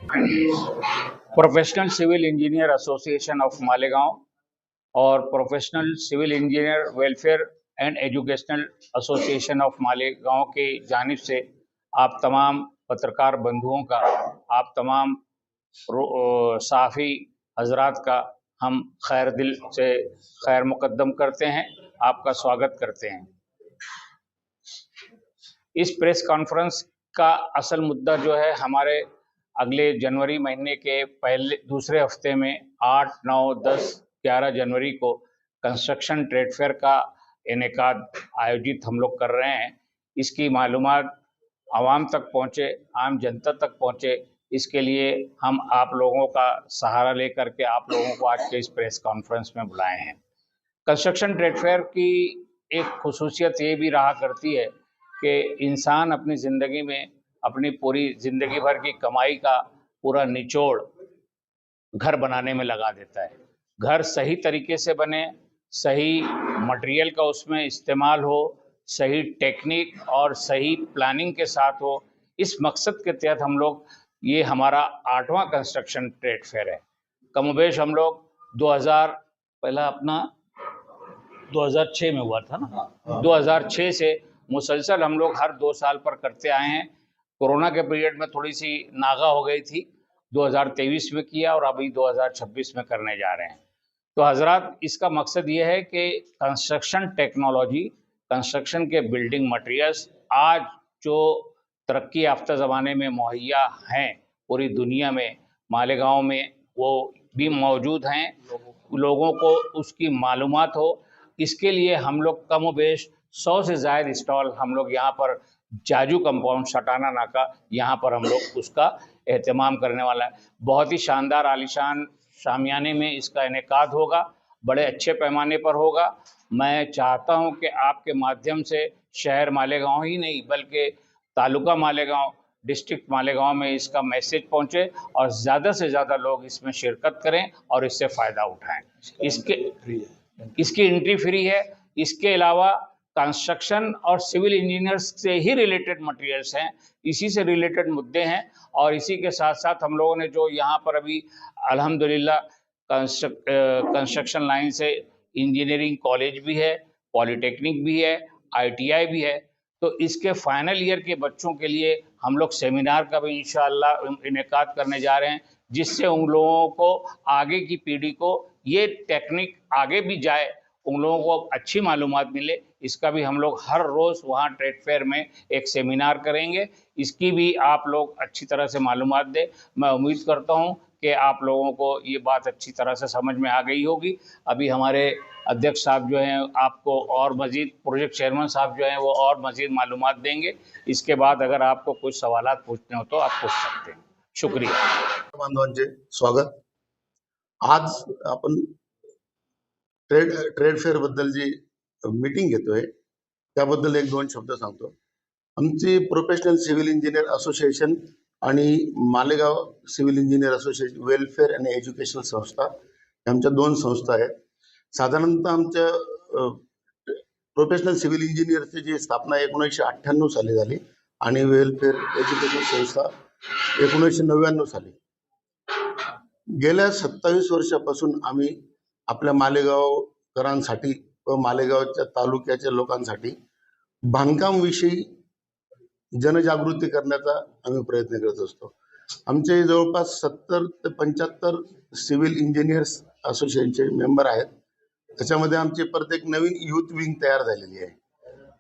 Professional civil engineer association of Malegaon और professional civil engineer welfare and educational association of Malegaon की जानिब से आप तमाम पत्रकार बंधुओं का, आप तमाम सहाफ़ी हजरात का हम खैर दिल से खैर मुकद्दम करते हैं, आपका स्वागत करते हैं। इस प्रेस कॉन्फ्रेंस का असल मुद्दा जो है, हमारे अगले जनवरी महीने के दूसरे हफ्ते में 8, 9, 10, 11 जनवरी को कंस्ट्रक्शन ट्रेड फेयर का इनेकाद आयोजित हम लोग कर रहे हैं। इसकी मालूमात आवाम तक पहुँचे, आम जनता तक पहुँचे, इसके लिए हम आप लोगों का सहारा लेकर के आप लोगों को आज के इस प्रेस कॉन्फ्रेंस में बुलाए हैं। कंस्ट्रक्शन ट्रेड फेयर की एक खुसूसियत ये भी रहा करती है कि इंसान अपनी ज़िंदगी में अपनी पूरी ज़िंदगी भर की कमाई का पूरा निचोड़ घर बनाने में लगा देता है। घर सही तरीके से बने, सही मटेरियल का उसमें इस्तेमाल हो, सही टेक्निक और सही प्लानिंग के साथ हो, इस मकसद के तहत हम लोग, ये हमारा 8वां कंस्ट्रक्शन ट्रेड फेयर है। कमोबेश हम लोग 2006 में हुआ था ना, 2006 से मुसलसल हम लोग हर 2 साल पर करते आए हैं। कोरोना के पीरियड में थोड़ी सी नागा हो गई थी, 2023 में किया और अभी 2026 में करने जा रहे हैं। तो हजरात, इसका मकसद ये है कि कंस्ट्रक्शन टेक्नोलॉजी, कंस्ट्रक्शन के बिल्डिंग मटेरियल्स आज जो तरक्की याफ्ता ज़माने में मुहैया हैं पूरी दुनिया में, मालेगांव में वो भी मौजूद हैं, लोगों को उसकी मालूमात हो, इसके लिए हम लोग कमोबेश 100 से ज़ायद स्टॉल हम लोग यहाँ पर जाजू कंपाउंड सटाना नाका, यहाँ पर हम लोग उसका एहतमाम करने वाला है। बहुत ही शानदार आलीशान शामियाने में इसका इनेकाद होगा, बड़े अच्छे पैमाने पर होगा। मैं चाहता हूँ कि आपके माध्यम से शहर मालेगांव ही नहीं बल्कि तालुका मालेगांव, डिस्ट्रिक्ट मालेगांव में इसका मैसेज पहुँचे और ज़्यादा से ज़्यादा लोग इसमें शिरकत करें और इससे फ़ायदा उठाएँ। इसकी एंट्री फ्री है। इसके अलावा कंस्ट्रक्शन और सिविल इंजीनियर्स से ही रिलेटेड मटेरियल्स हैं, इसी से रिलेटेड मुद्दे हैं और इसी के साथ साथ हम लोगों ने जो यहाँ पर अभी अल्हम्दुलिल्लाह कंस्ट्रक्शन लाइन से इंजीनियरिंग कॉलेज भी है, पॉलिटेक्निक भी है, ITI भी है, तो इसके फाइनल ईयर के बच्चों के लिए हम लोग सेमिनार का भी इंशाअल्लाह इनेकाद करने जा रहे हैं, जिससे उन लोगों को, आगे की पीढ़ी को ये टेक्निक आगे भी जाए, उन लोगों को अच्छी मालूमात मिले। इसका भी हम लोग हर रोज़ वहाँ ट्रेड फेयर में एक सेमिनार करेंगे, इसकी भी आप लोग अच्छी तरह से मालूमात दें। मैं उम्मीद करता हूँ कि आप लोगों को ये बात अच्छी तरह से समझ में आ गई होगी। अभी हमारे अध्यक्ष साहब जो हैं आपको और मज़ीद, प्रोजेक्ट चेयरमैन साहब जो हैं वो और मज़ीद मालूमात देंगे। इसके बाद अगर आपको कुछ सवालात पूछने हो तो आप पूछ सकते हैं। शुक्रिया। बांधवांचे स्वागत। आज आपण ट्रेड फेअर बद्दल जी मीटिंग घेतोय त्याबद्दल 1-2 शब्द सांगतो। आमची प्रोफेशनल सिव्हिल इंजिनियर असोसिएशन आणि Malegaon civil engineer association welfare आणि एज्युकेशनल संस्था, आमच्या 2 संस्था आहेत। साधारणतः आमच्या प्रोफेशनल सिव्हिल इंजिनियरची जी स्थापना 1998 साली झाली आणि वेलफेअर एज्युकेशनल संस्था 1999 साली। गेल्या 27 वर्षापासून आम्ही आपल्या मालेगावकरांसाठी व मालेगावच्या तालुक्याच्या लोकांसाठी बांधकाम विषयी जनजागृती करण्याचा आम्ही प्रयत्न करत असतो। आमचे जवळपास 70 ते 75 सिव्हिल इंजिनियर्स असोसिएशनचे मेंबर आहेत। त्याच्यामध्ये आमची प्रत्येक नवीन युथ विंग तयार झालेली आहे।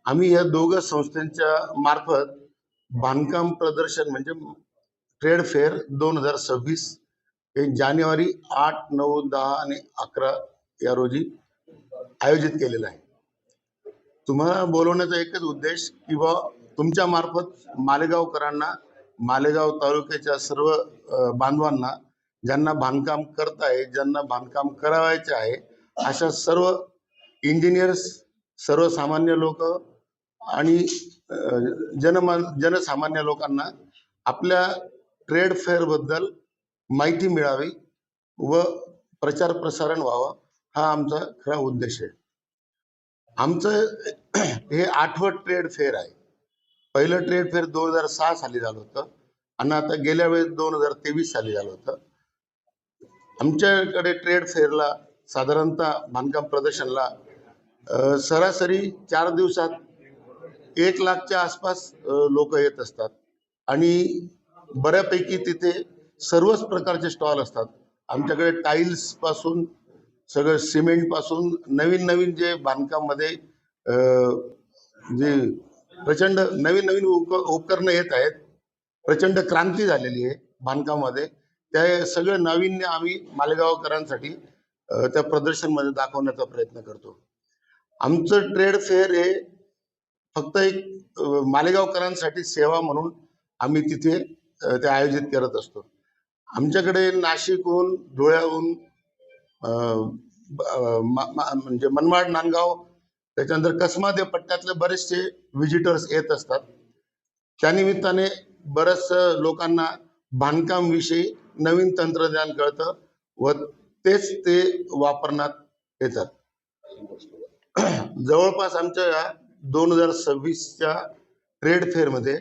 आम्ही या दोघं संस्थांच्या मार्फत बांधकाम प्रदर्शन म्हणजे ट्रेड फेअर 2026 हे जानेवारी 8, 9, 10 आणि 11 या रोजी आयोजित केलेलं आहे। तुम्हाला बोलवण्याचा एकच उद्देश की तुमच्या मार्फत मालेगावकरांना, मालेगाव तालुक्याच्या सर्व बांधवांना, ज्यांना बांधकाम करताय, ज्यांना बांधकाम करावायचे आहे, अशा सर्व इंजिनियर्स, सर्वसामान्य लोक आणि जनसामान्य लोकांना आपल्या ट्रेड फेअर बद्दल माहिती मिळावी व प्रचार प्रसारण व्हावं, हा आमचा खरा उद्देश आहे। आमचं हे 8वं ट्रेड फेअर आहे। पहिलं ट्रेड फेअर 2006 साली झालं होतं। आणि आता गेल्या वेळेस 2023 साली झालं होतं. आमच्याकडे ट्रेड फेअरला साधारणतः बांधकाम प्रदर्शनला सरासरी 4 दिवसात 1,00,000च्या आसपास लोक येत असतात आणि बऱ्यापैकी तिथे सर्वच प्रकारचे स्टॉल असतात. आमच्याकडे टाईल्स पासून सगळं सिमेंट पासून नवीन नवीन जे बांधकाममध्ये जे प्रचंड नवीन नवीन उपकरणं येत आहेत, प्रचंड क्रांती झालेली आहे बांधकामामध्ये. त्या सगळं नाविन्य आम्ही मालेगावकरांसाठी त्या प्रदर्शनमध्ये दाखवण्याचा प्रयत्न करतो. आमचं ट्रेड फेअर हे फक्त एक मालेगावकरांसाठी सेवा म्हणून आम्ही तिथे ते आयोजित करत असतो. आमच्याकडे नाशिकहून, धुळ्याहून, म्हणजे मनमाड, नांदगाव, त्याच्यानंतर कसमाद या पट्ट्यातले बरेचसे व्हिजिटर्स येत असतात. त्यानिमित्ताने बऱ्याच लोकांना बांधकाम विषयी नवीन तंत्रज्ञान कळतं व तेच ते वापरण्यात येतात. जवळपास आमच्या या 2026च्या ट्रेड फेअरमध्ये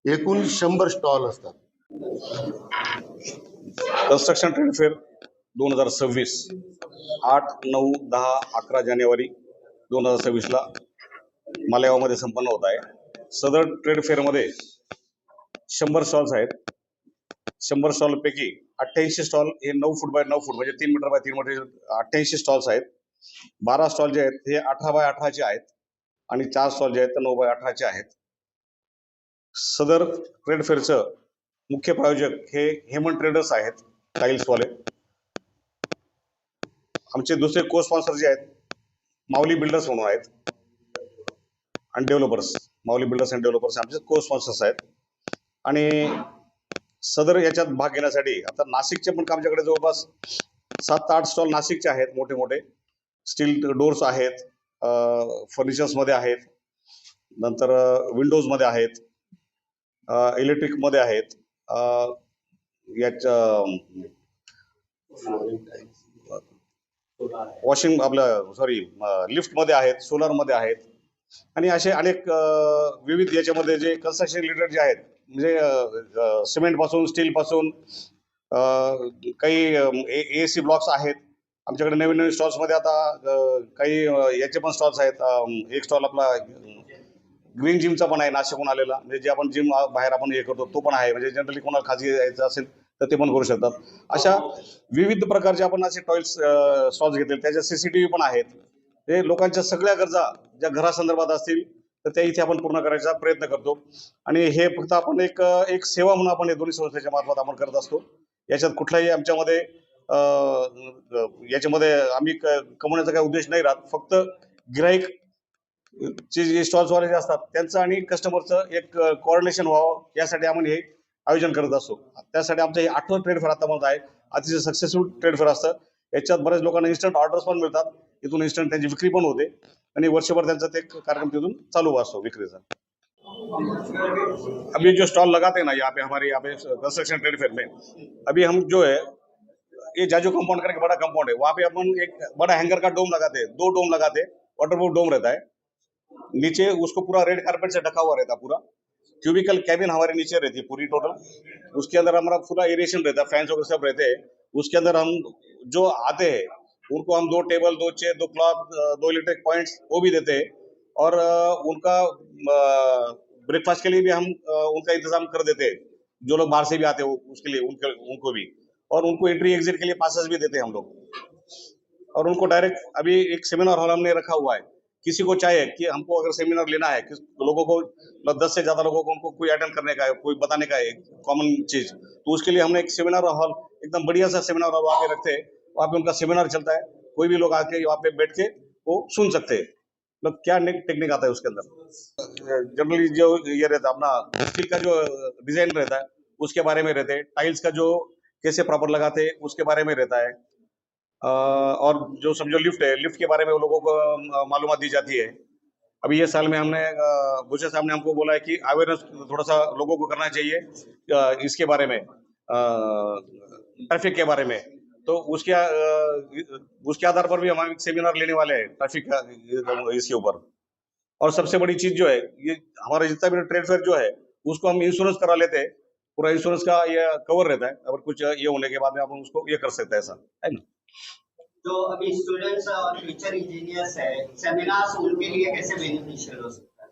एकूण 100 स्टॉल असतात. कन्स्ट्रक्शन ट्रेड फेअर 2026 8, 9, 10, 11 जानेवारी 2026ला मालेगावमध्ये संपन्न होत आहे. सदर ट्रेड फेअरमध्ये 100 स्टॉल्स आहेत. 100 स्टॉलपैकी 88 स्टॉल हे 9 फूट बाय 9 फूट म्हणजे 3 मीटर बाय 3 मीटर 88 स्टॉल्स आहेत. 12 स्टॉल जे आहेत हे 18 बाय 18चे आहेत आणि 4 स्टॉल जे आहेत ते 9 बाय 18चे आहेत. सदर ट्रेड फेअरचं मुख्य प्रायोजक हे हेमंत ट्रेडर्स आहेत, टाईल्सवाले. आमचे दुसरे को स्पॉन्सर जे आहेत माऊली बिल्डर्स म्हणून आहेत आणि developers. Mauli builders and developers आमचे को स्पॉन्सर्स आहेत. आणि सदर याच्यात भाग घेण्यासाठी आता नाशिकचे पण आमच्याकडे जवळपास 7 ते 8 स्टॉल नाशिकचे आहेत. मोठे मोठे स्टील डोर्स आहेत, फर्निचर्समध्ये आहेत, नंतर विंडोजमध्ये आहेत, इलेक्ट्रिकमध्ये आहेत, याच्या वॉशिंग लिफ्टमध्ये आहेत, सोलरमध्ये आहेत आणि असे अनेक विविध याच्यामध्ये जे कन्स्ट्रक्शन रिलेटेड जे आहेत म्हणजे सिमेंट पासून, स्टील पासून काही AC ब्लॉक्स आहेत. आमच्याकडे नवीन नवीन स्टॉल्समध्ये आता काही याचे पण स्टॉल्स आहेत. एक स्टॉल आपला ग्रीन जिमचा पण आहे नाशिकहून आलेला, म्हणजे जे आपण जिम बाहेर आपण हे करतो तो पण आहे. म्हणजे जनरली कोणाला खाजगी यायचं असेल तर ते पण करू शकतात. अशा विविध प्रकारचे आपण असे टॉयल्स स्टॉल्स घेतले. त्याच्या CCTV पण आहेत. हे लोकांच्या सगळ्या गरजा ज्या घरासंदर्भात असतील तर त्या इथे आपण पूर्ण करायचा प्रयत्न करतो. आणि हे फक्त आपण एक सेवा म्हणून आपण हे दोन्ही संस्थेच्या मार्फत आपण करत असतो. याच्यात कुठलाही आमच्यामध्ये याच्यामध्ये आम्ही कमवण्याचा काही उद्देश नाही राहत. फक्त गिराईक जे स्टॉल्सवाले जे असतात त्यांचं आणि कस्टमरचं एक कोऑर्डिनेशन व्हावं यासाठी आपण हे आयोजन करत असतो. त्यासाठी आमचं हे 8वं ट्रेड फेअर आता म्हणत आहे. अतिशय सक्सेसफुल ट्रेड फेअर असतं. याच्यात बऱ्याच लोकांना इन्स्टंट ऑर्डर्स पण मिळतात. इथून इन्स्टंट त्यांची विक्री पण होते आणि वर्षभर त्यांचा ते कार्यक्रम तिथून चालू असतो विक्रीचा. अभी जो स्टॉल लगाते हैं ना यहाँ पे हमारे यहाँ पे कंस्ट्रक्शन ट्रेड फेयर में, अभी हम जो है ये जाजू कंपाउंड करके बड़ा कंपाउंड है, वहाँ पे अपन एक बड़ा हैंगर का डोम लगाते हैं. 2 डोम लगाते हैं. वाटरप्रूफ डोम रहता है. नीचे उसको पूरा रेड कारपेट से ढका हुआ रहता है. पूरा क्यूबिकल कैबिन हमारे नीचे रहती है पूरी टोटल. उसके अंदर हमारा पूरा एरिएशन रहता है, फैंस वगैरह सब रहते हैं. उसके अंदर हम जो आते हैं उनको हम 2 table, 2 chair, 2 clock, 2 electric points वो भी देते हैं. और उनका ब्रेकफास्ट के लिए भी हम उनका इंतजाम कर देते हैं. जो लोग बाहर से भी आते हैं उसके लिए उनको भी, और उनको एंट्री एग्जिट के लिए पासेस भी देते हैं हम लोग. और उनको डायरेक्ट अभी एक सेमिनार हॉल हमने रखा हुआ है. किसी को चाहे कि हमको अगर सेमिनार लेना है, किस लोगों को 10 से ज्यादा लोगों को उनको कोई अटेंड करने का है, कोई बताने का है कॉमन चीज, तो उसके लिए हमने एक सेमिनार हॉल, एकदम बढ़िया सा सेमिनार हॉल वहाँ पे रखते हैं. वहाँ पे उनका सेमिनार चलता है. कोई भी लोग आके वहाँ पे बैठ के वो सुन सकते हैं. मतलब क्या टेक्निक आता है उसके अंदर. जनरली जो ये रहता है अपना स्टील का जो डिजाइन रहता है उसके बारे में रहते हैं. टाइल्स का जो कैसे प्रॉपर लगाते हैं उसके बारे में रहता है. और जो समझो लिफ्ट है, लिफ्ट के बारे में वो लोगों को मालूमात दी जाती है. अभी ये साल में हमने भूषण साहब ने हमको बोला है कि अवेयरनेस थोड़ा सा लोगों को करना चाहिए इसके बारे में, ट्रैफिक के बारे में. तो उसके आधार पर भी हम एक सेमिनार लेने वाले हैं ट्रैफिक इसके ऊपर. और सबसे बड़ी चीज जो है, ये हमारा जितना भी ट्रेड फेयर जो है उसको हम इंश्योरेंस करा लेते हैं. पूरा इंश्योरेंस का ये कवर रहता है, अगर कुछ ये होने के बाद में अपन उसको ये कर सकते हैं, ऐसा है ना। जो अभी स्टूडेंट्स और टीचर इंजीनियर्स है, सेमिनार्स उनके लिए कैसे बेनिफिशियल हो सकता है?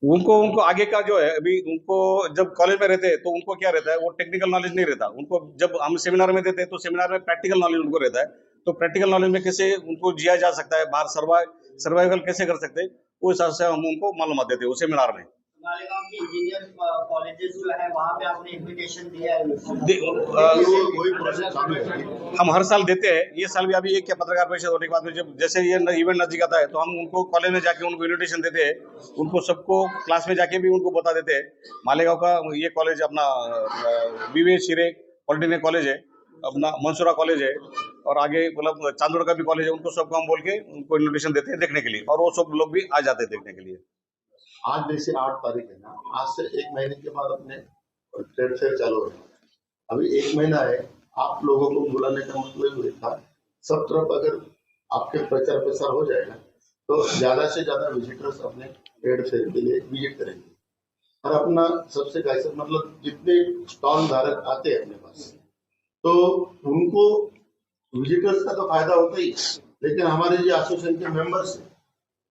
उनको आगे का जो है, अभी उनको जब कॉलेज में रहते हैं तो उनको क्या रहता है, वो टेक्निकल नॉलेज नहीं रहता उनको। जब हम सेमिनार में देते हैं तो सेमिनार में प्रैक्टिकल नॉलेज उनको रहता है, तो प्रैक्टिकल नॉलेज में कैसे उनको जिया जा सकता है, बाहर सर्वाइवल कैसे कर सकते हैं, उस हिसाब से हम उनको मालूमात देते हैं वो सेमिनार में। मालेगांव के इंजीनियर कॉलेजेस जो है वहाँ पे आपने इन्विटेशन दिया है? वही प्रोसेस चालू है अभी। हम हर साल देते हैं, ये साल भी अभी एक क्या पत्रकार परिषद होने के बाद में जब जैसे ये इवेंट नजदीक आता है तो हम उनको कॉलेज में जाके उनको इन्विटेशन देते हैं, उनको सबको क्लास में जाके भी उनको बता देते हैं मालेगांव का ये कॉलेज अपना BV शिरे पॉलिटेक्निक कॉलेज है, अपना मंसूरा कॉलेज है, और आगे मतलब चांदोड़ का भी कॉलेज है, उनको सबको हम बोल के उनको इन्विटेशन देते हैं देखने के लिए, और वो सब लोग भी आ जाते हैं देखने के लिए। आज जैसे 8 तारीख है ना, आज से 1 महीने के बाद अपने ट्रेड फेयर चालू हो रहा है। अभी 1 महीना है, आप लोगों को बुलाने का मतलब ये था, सब तरफ अगर आपके प्रचार प्रसार हो जाएगा तो ज्यादा से ज्यादा विजिटर्स अपने ट्रेड फेयर के लिए विजिट करेंगे, और अपना सबसे कैसे मतलब जितने स्टॉल धारक आते हैं अपने पास, तो उनको विजिटर्स का तो फायदा होता ही, लेकिन हमारे जो एसोसिएशन के मेंबर्स हैं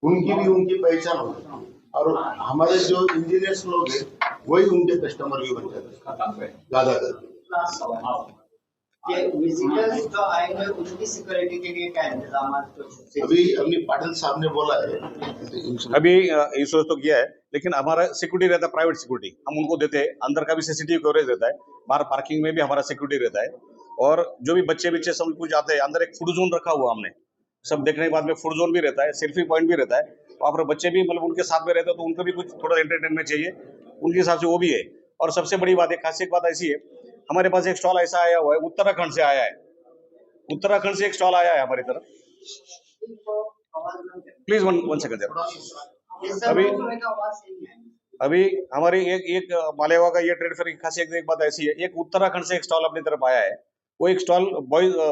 उनकी भी उनकी पहचान होती है, और हमारे जो इंजीनियर्स लोग हैं वही उनके कस्टमर भी बन जाते हैं ज्यादा करके। लास्ट सवाल कि विजिटर्स जो आएंगे उनकी सिक्योरिटी के लिए क्या इंतजाम? अभी अपनी पाटिल साहब ने बोला है अभी इंश्योरेंस तो किया है, लेकिन हमारा सिक्योरिटी रहता है, प्राइवेट सिक्योरिटी हम उनको देते हैं, अंदर का भी CCTV कवरेज रहता है, बाहर पार्किंग में भी हमारा सिक्योरिटी रहता है, और जो भी बच्चे सब कुछ आते हैं, अंदर एक फूड जोन रखा हुआ हमने, सब देखने के बाद में फूड जोन भी रहता है, सेल्फी पॉइंट भी रहता है, और बच्चे भी मतलब उनके साथ में रहते हैं तो उनको भी कुछ थोड़ा एंटरटेनमेंट चाहिए, उनके हिसाब से वो भी है। और सबसे बड़ी बात है, खासियत बात ऐसी है, हमारे पास एक स्टॉल ऐसा आया हुआ है, उत्तराखंड से आया है, उत्तराखंड से एक स्टॉल आया है हमारी तरफ। Please one second. अभी हमारी एक मालेगांव का ये ट्रेड फेयर की खासियत एक बात ऐसी है, एक उत्तराखंड से एक स्टॉल अपनी तरफ आया है, वो एक स्टॉल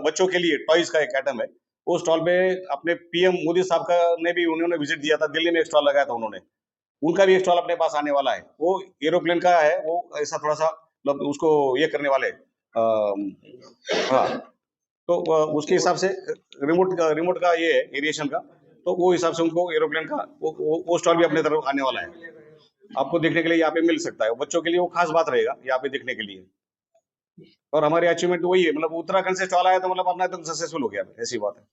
बच्चों के लिए टॉयज का एक आइटम है, वो स्टॉल पे अपने PM मोदी साहब का ने भी उन्होंने विजिट दिया था, दिल्ली में एक स्टॉल लगाया था उन्होंने, उनका भी एक स्टॉल अपने पास आने वाला है, वो एरोप्लेन का है, वो ऐसा थोड़ा सा मतलब उसको ये करने वाले हाँ, तो उसके हिसाब से रिमोट का ये है एरिएशन का, तो वो हिसाब से उनको एरोप्लेन का वो स्टॉल भी अपने तरफ आने वाला है, आपको देखने के लिए यहाँ पे मिल सकता है, बच्चों के लिए वो खास बात रहेगा यहाँ पे देखने के लिए। और हमारी अचीवमेंट वही है, मतलब उत्तराखंड से स्टॉल आया तो मतलब अपना एकदम सक्सेसफुल हो गया, ऐसी बात है।